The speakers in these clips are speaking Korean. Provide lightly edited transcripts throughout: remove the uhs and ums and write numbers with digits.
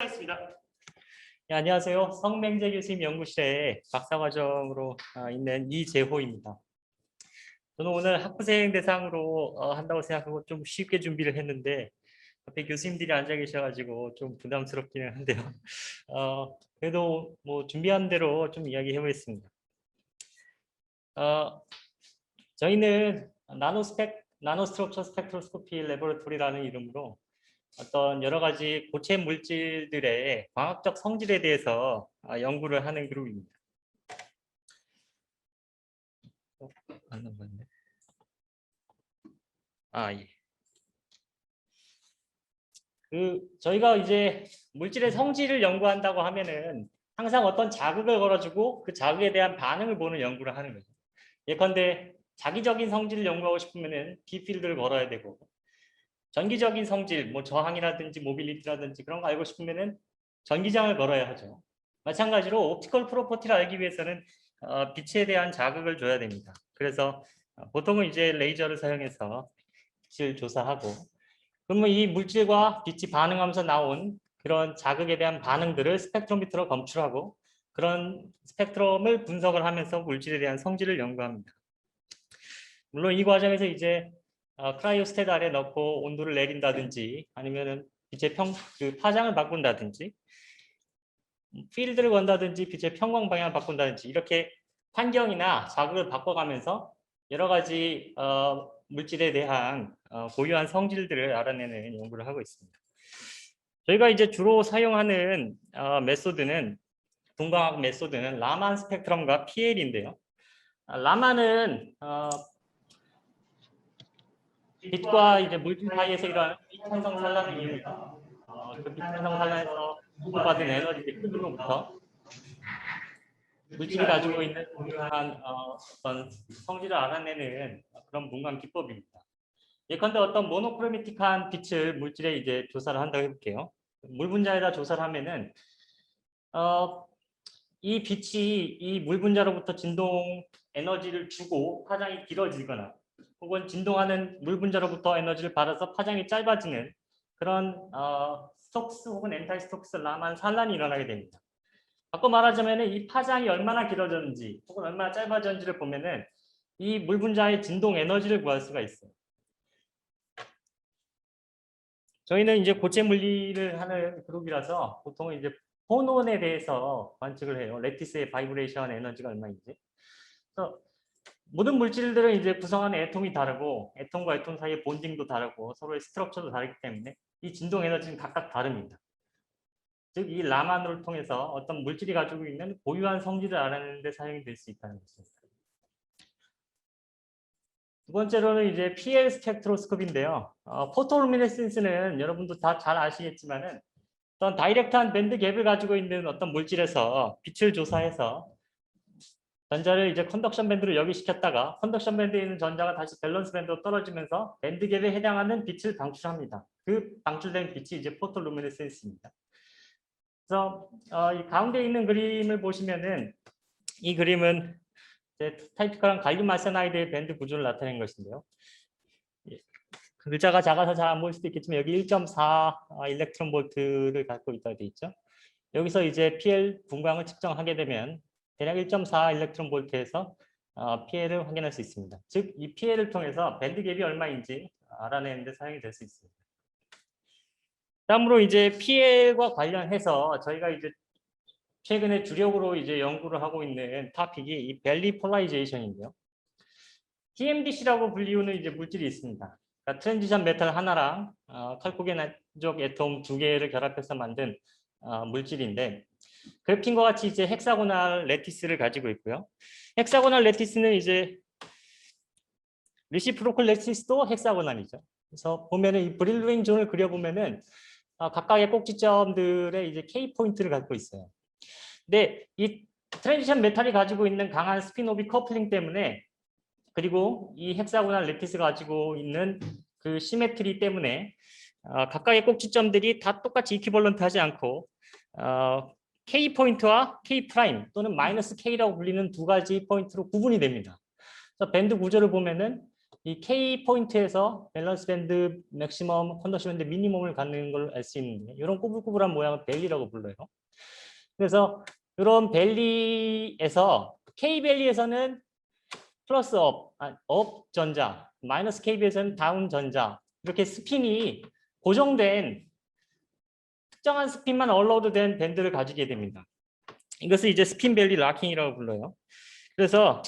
하겠습니다. 네, 안녕하세요. 성맹재 교수님 연구실에 박사과정으로 있는 이재호입니다. 저는 오늘 학부생 대상으로 한다고 생각하고 좀 쉽게 준비를 했는데 앞에 교수님들이 앉아 계셔가지고 좀 부담스럽기는 한데요. 그래도 뭐 준비한 대로 좀 이야기해 보겠습니다. 저희는 나노스트럭처 스펙트로스코피 레보레토리라는 이름으로 어떤 여러 가지 고체 물질들의 광학적 성질에 대해서 연구를 하는 그룹입니다. 안 넘어갔네. 예. 저희가 이제 물질의 성질을 연구한다고 하면은 항상 어떤 자극을 걸어주고 그 자극에 대한 반응을 보는 연구를 하는 거죠. 예컨대 자기적인 성질을 연구하고 싶으면은 B필드를 걸어야 되고, 전기적인 성질, 뭐 저항이라든지 모빌리티라든지 그런 거 알고 싶으면은 전기장을 걸어야 하죠. 마찬가지로 옵티컬 프로퍼티를 알기 위해서는 빛에 대한 자극을 줘야 됩니다. 그래서 보통은 이제 레이저를 사용해서 빛을 조사하고, 그러면 이 물질과 빛이 반응하면서 나온 그런 자극에 대한 반응들을 스펙트로미터로 검출하고, 그런 스펙트럼을 분석을 하면서 물질에 대한 성질을 연구합니다. 물론 이 과정에서 이제 크라이오스탯 아래 넣고 온도를 내린다든지 아니면은 빛의 파장을 바꾼다든지 필드를 건다든지 빛의 평광 방향을 바꾼다든지 이렇게 환경이나 자극을 바꿔가면서 여러 가지 물질에 대한 고유한 성질들을 알아내는 연구를 하고 있습니다. 저희가 이제 주로 사용하는 메소드는 분광학 메소드는 라만 스펙트럼과 PL인데요. 라만은 빛과 이제 물질 사이에서 일어나는 빛현상 산란을 이용해서 그 빛현상 산란에서 주고받은 에너지 크기로부터 물질이 가지고 있는 고유한 어떤 성질을 알아내는 그런 분광 기법입니다. 예컨대 어떤 모노크로매틱한 빛을 물질에 이제 조사를 한다고 해볼게요. 물 분자에다 조사를 하면은 이 빛이 이 물 분자로부터 진동 에너지를 주고 파장이 길어지거나 혹은 진동하는 물 분자로부터 에너지를 받아서 파장이 짧아지는 그런 스톡스 혹은 엔타이 스톡스 라만 산란이 일어나게 됩니다. 바꿔 말하자면 이 파장이 얼마나 길어졌는지 혹은 얼마나 짧아졌는지를 보면은 이 물 분자의 진동 에너지를 구할 수가 있어요. 저희는 이제 고체 물리를 하는 그룹이라서 보통 이제 포논에 대해서 관측을 해요. 레티스의 바이브레이션 에너지가 얼마인지. 그래서 모든 물질들은 이제 구성하는 애톰이 다르고 애톰과 애톰 사이의 본딩도 다르고 서로의 스트럭처도 다르기 때문에 이 진동 에너지는 각각 다릅니다. 즉 이 라만을 통해서 어떤 물질이 가지고 있는 고유한 성질을 알아내는 데 사용이 될 수 있다는 것입니다. 두 번째로는 이제 PL 스펙트로스코피인데요. 포토루미네센스는 여러분도 다 잘 아시겠지만은 어떤 다이렉트한 밴드 갭을 가지고 있는 어떤 물질에서 빛을 조사해서 전자를 이제 컨덕션 밴드로 역이시켰다가 컨덕션 밴드에 있는 전자가 다시 밸런스 밴드로 떨어지면서 밴드 갭에 해당하는 빛을 방출합니다. 그 방출된 빛이 이제 포토루미네센스입니다. 그래서 이 가운데 있는 그림을 보시면은 이 그림은 타이피컬한 갈륨 아세나이드의 밴드 구조를 나타낸 것인데요. 글자가 작아서 잘 안 보일 수도 있겠지만 여기 1.4 일렉트론 볼트를 갖고 있다고 되어 있죠. 여기서 이제 PL 분광을 측정하게 되면 대략 1.4 일렉트론 볼트에서 PL을 확인할 수 있습니다. 즉, 이 PL을 통해서 밴드 갭이 얼마인지 알아내는 데 사용이 될 수 있습니다. 다음으로 이제 PL과 관련해서 저희가 이제 최근에 주력으로 이제 연구를 하고 있는 토픽이 이 밸리 폴라리제이션인데요. TMDC라고 불리우는 이제 물질이 있습니다. 그러니까 트랜지션 메탈 하나랑 칼코겐족 애톰 두 개를 결합해서 만든 물질인데 그래핀과 같이 이제 헥사고날 레티스를 가지고 있고요. 헥사고날 레티스는 이제 리시프로컬 레티스도 헥사고날이죠. 그래서 보면은 이 브릴루잉 존을 그려보면은 각각의 꼭지점들의 이제 K 포인트를 갖고 있어요. 근데 이 트랜지션 메탈이 가지고 있는 강한 스피노비 커플링 때문에 그리고 이 헥사고날 레티스가 가지고 있는 그 시메트리 때문에 각각의 꼭지점들이 다 똑같이 이퀴벌런트하지 않고 K 포인트와 K 프라임 또는 마이너스 K라고 불리는 두 가지 포인트로 구분이 됩니다. 그래서 밴드 구조를 보면은 이 K 포인트에서 밸런스 밴드 맥시멈, 컨덕션 밴드 미니멈을 갖는 걸 알 수 있는데 이런 꼬불꼬불한 모양을 밸리라고 불러요. 그래서 이런 밸리에서 K 밸리에서는 플러스 업 전자, 마이너스 K 밸리에서는 다운 전자 이렇게 스핀이 고정된 특정한 스핀만 얼러드 된 밴드를 가지게 됩니다. 이것을 이제 스핀 밸리 락킹이라고 불러요. 그래서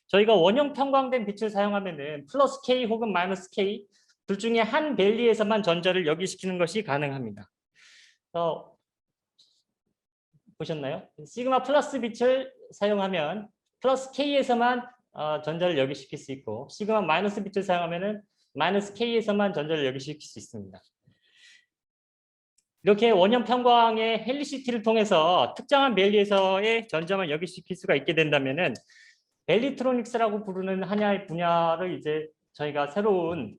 저희가 원형 편광된 빛을 사용하면은 플러스 K 혹은 마이너스 K 둘 중에 한 밸리에서만 전자를 역이시키는 것이 가능합니다. 보셨나요? 시그마 플러스 빛을 사용하면 플러스 K에서만 전자를 역이시킬 수 있고 시그마 마이너스 빛을 사용하면은 마이너스 K에서만 전자를 역이시킬 수 있습니다. 이렇게 원형 편광의 헬리시티를 통해서 특정한 밸리에서의 전자만 역이시킬 수가 있게 된다면은 밸리트로닉스라고 부르는 하나의 분야를 이제 저희가 새로운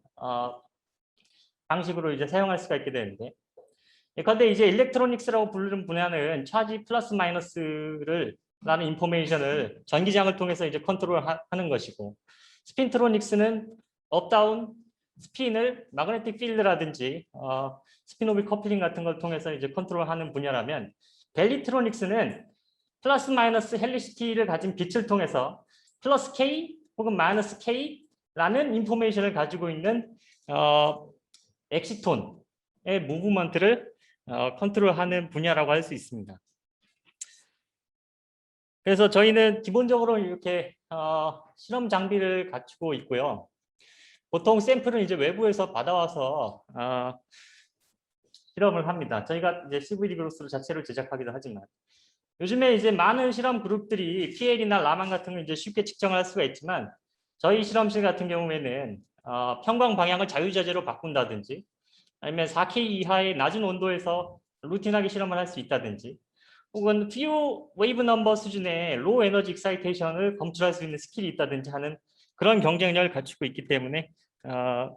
방식으로 이제 사용할 수가 있게 되는데, 그런데 이제 일렉트로닉스라고 부르는 분야는 차지 플러스 마이너스를 라는 인포메이션을 전기장을 통해서 이제 컨트롤하는 것이고, 스핀트로닉스는 업다운 스핀을 마그네틱 필드라든지 스피노빌 커플링 같은 걸 통해서 이제 컨트롤하는 분야라면, 밸리트로닉스는 플러스 마이너스 헬리시티를 가진 빛을 통해서 플러스 K 혹은 마이너스 K라는 인포메이션을 가지고 있는 엑시톤의 무브먼트를 컨트롤하는 분야라고 할 수 있습니다. 그래서 저희는 기본적으로 이렇게 실험 장비를 갖추고 있고요. 보통 샘플은 이제 외부에서 받아와서 실험을 합니다. 저희가 이제 CVD 그룹스로 자체로 제작하기도 하지만 요즘에 이제 많은 실험 그룹들이 PL이나 라만 같은 걸 이제 쉽게 측정할 수가 있지만 저희 실험실 같은 경우에는 편광 방향을 자유자재로 바꾼다든지 아니면 4K 이하의 낮은 온도에서 루틴하게 실험을 할 수 있다든지 혹은 few 웨이브 넘버 수준의 로우 에너지 익사이테이션을 검출할 수 있는 스킬이 있다든지 하는 그런 경쟁력을 갖추고 있기 때문에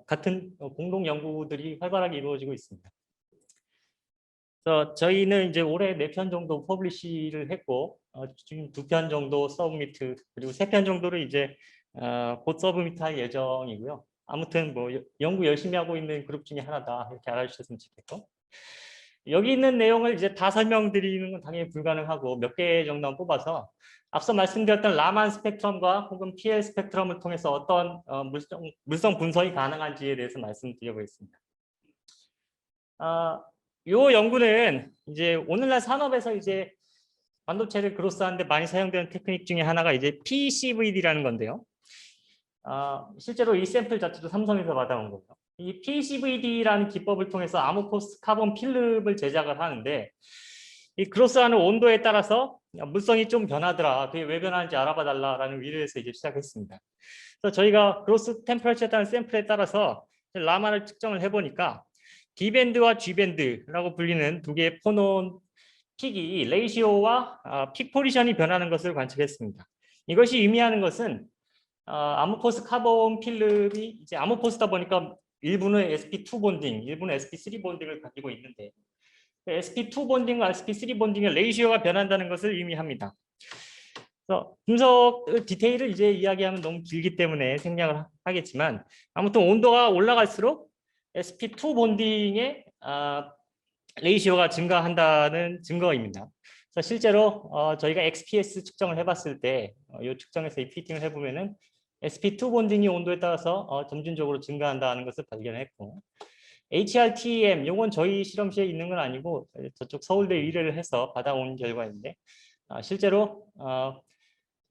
같은 공동 연구들이 활발하게 이루어지고 있습니다. 그래서 저희는 이제 올해 4편 정도 퍼블리시를 했고 지금 2편 정도 서브미트 그리고 3편 정도를 이제 곧 서브미트 할 예정이고요. 아무튼 뭐 연구 열심히 하고 있는 그룹 중에 하나다 이렇게 알아주셨으면 좋겠고, 여기 있는 내용을 이제 다 설명드리는 건 당연히 불가능하고 몇 개 정도만 뽑아서 앞서 말씀드렸던 라만 스펙트럼과 혹은 PL 스펙트럼을 통해서 어떤 물성 분석이 가능한지에 대해서 말씀드려보겠습니다. 이 연구는 이제 오늘날 산업에서 이제 반도체를 그로스하는데 많이 사용되는 테크닉 중에 하나가 이제 PCVD라는 건데요. 실제로 이 샘플 자체도 삼성에서 받아온 거예요. 이 PCVD라는 기법을 통해서 아모포스 카본 필름을 제작을 하는데 이 그로스하는 온도에 따라서 물성이 좀 변하더라. 그게 왜 변하는지 알아봐 달라라는 의뢰에서 이제 시작했습니다. 그래서 저희가 그로스 템퍼러처에 따른 샘플에 따라서 라마를 측정을 해보니까 D밴드와 G밴드라고 불리는 두 개의 포논 픽이 레이시오와 픽 포지션이 변하는 것을 관측했습니다. 이것이 의미하는 것은 아모포스 카본 필름이 이제 아모포스다 보니까 일부는 sp2 본딩, 일부는 sp3 본딩을 가지고 있는데 sp2 본딩과 sp3 본딩의 레이시오가 변한다는 것을 의미합니다. 그래서 분석 디테일을 이제 이야기하면 너무 길기 때문에 생략을 하겠지만 아무튼 온도가 올라갈수록 sp2 본딩의 레이시오가 증가한다는 증거입니다. 그래서 실제로 저희가 XPS 측정을 해봤을 때 이 측정에서 이 피팅을 해보면은 sp2 본딩이 온도에 따라서 점진적으로 증가한다는 것을 발견했고, HRTM 이건 저희 실험실에 있는 건 아니고 저쪽 서울대 의뢰를 해서 받아온 결과인데 실제로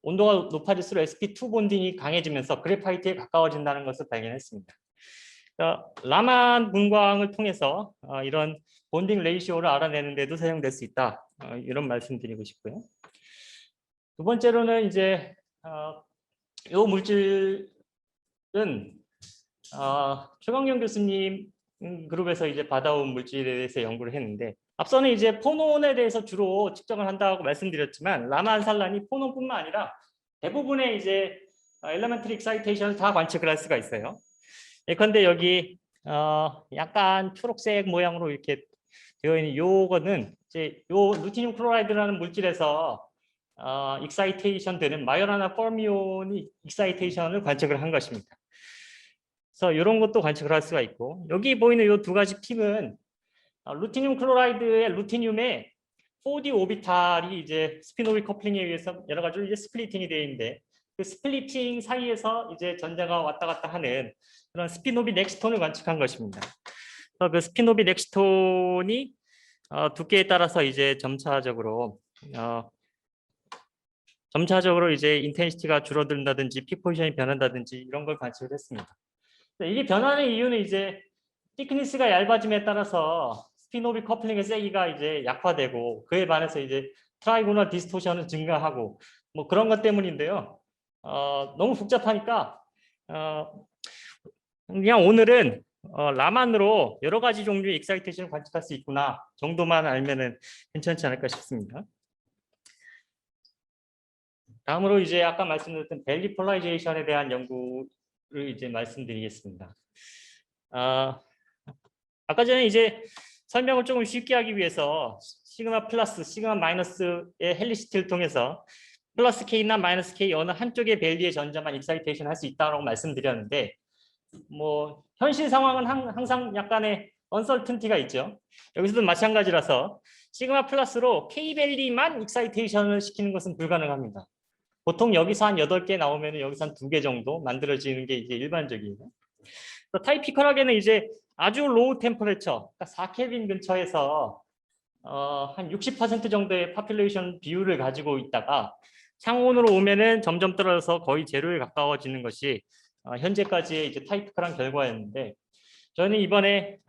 온도가 높아질수록 sp2 본딩이 강해지면서 그래파이트에 가까워진다는 것을 발견했습니다. 라만 분광을 통해서 이런 본딩 레이시오를 알아내는 데도 사용될 수 있다. 이런 말씀드리고 싶고요. 두 번째로는 이제 이 물질은 최광영 교수님 그룹에서 이제 받아온 물질에 대해서 연구를 했는데 앞서는 이제 포논에 대해서 주로 측정을 한다고 말씀드렸지만 라만 산란이 포논뿐만 아니라 대부분의 이제 엘레멘터리 익사이테이션을 다 관측을 할 수가 있어요. 예컨대 여기 약간 초록색 모양으로 이렇게 되어 있는 요거는 이제 요 루티늄 클로라이드라는 물질에서 익사이테이션 되는 마요라나 퍼미온이 익사이테이션을 관측을 한 것입니다. 그래서 이런 것도 관측을 할 수가 있고, 여기 보이는 이 두 가지 픽은 루티늄 클로라이드의 루티늄의 4D 오비탈이 이제 스피노비 커플링에 의해서 여러 가지로 이제 스플리팅이 되어 있는데, 그 스플리팅 사이에서 이제 전자가 왔다 갔다 하는 그런 스피노비 넥스톤을 관측한 것입니다. 그래서 그 스피노비 넥스톤이 두께에 따라서 이제 점차적으로 이제 인텐시티가 줄어든다든지 픽 포지션이 변한다든지 이런 걸 관측을 했습니다. 이게 변하는 이유는 이제 티크니스가 얇아짐에 따라서 스피노비 커플링의 세기가 이제 약화되고, 그에 반해서 이제 트라이고널 디스토션은 증가하고 뭐 그런 것 때문인데요. 너무 복잡하니까 그냥 오늘은 라만으로 여러 가지 종류의 익사이테이션을 관측할 수 있구나 정도만 알면은 괜찮지 않을까 싶습니다. 다음으로 이제 아까 말씀드렸던 밸리 폴라리제이션에 대한 연구를 이제 말씀드리겠습니다. 아까 전에 이제 설명을 조금 쉽게 하기 위해서 시그마 플러스, 시그마 마이너스의 헬리시티를 통해서 플러스 K나 마이너스 K 어느 한쪽의 밸리의 전자만 익사이테이션 할 수 있다고 말씀드렸는데, 뭐 현실 상황은 항상 약간의 언설튼티가 있죠. 여기서도 마찬가지라서 시그마 플러스로 K 밸리만 익사이테이션을 시키는 것은 불가능합니다. 보통 여기서 한 8개 나오면 여기서 한 2개 정도 만들어지는 게 이제 일반적이에요. 타이피컬하게는 이제 아주 로우 템퍼레처, 그러니까 4켈빈 근처에서 한 60% 정도의 파퓰레이션 비율을 가지고 있다가 상온으로 오면은 점점 떨어져서 거의 제로에 가까워지는 것이 현재까지의 이제 타이피컬한 결과였는데, 저는 이번에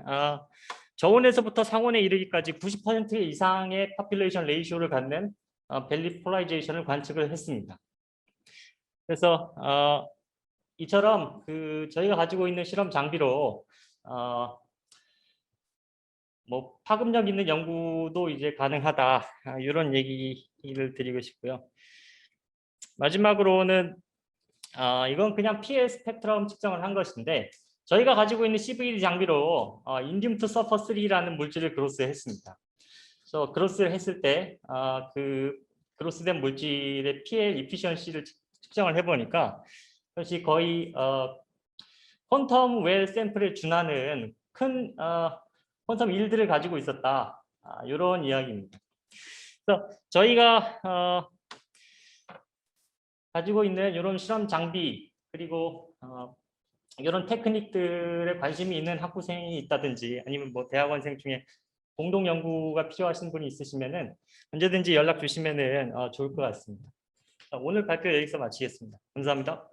저온에서부터 상온에 이르기까지 90% 이상의 파퓰레이션 레이쇼를 갖는 밸리 폴라리제이션을 관측을 했습니다. 그래서 이처럼 저희가 가지고 있는 실험 장비로 뭐 파급력 있는 연구도 이제 가능하다, 이런 얘기를 드리고 싶고요. 마지막으로는 이건 그냥 PL 스펙트럼 측정을 한 것인데, 저희가 가지고 있는 CVD 장비로 인디움 투 서퍼 3라는 물질을 그로스했습니다. 그래서 그로스를 했을 때 그 그로스된 물질의 PL 이피션시를 측정을 해보니까 그것이 거의 퀀텀 웰 샘플에 준하는 큰 퀀텀 일들을 가지고 있었다, 이런 이야기입니다. 그래서 저희가 가지고 있는 이런 실험 장비, 그리고 이런 테크닉들에 관심이 있는 학부생이 있다든지 아니면 뭐 대학원생 중에 공동 연구가 필요하신 분이 있으시면은 언제든지 연락 주시면은 좋을 것 같습니다. 오늘 발표 여기서 마치겠습니다. 감사합니다.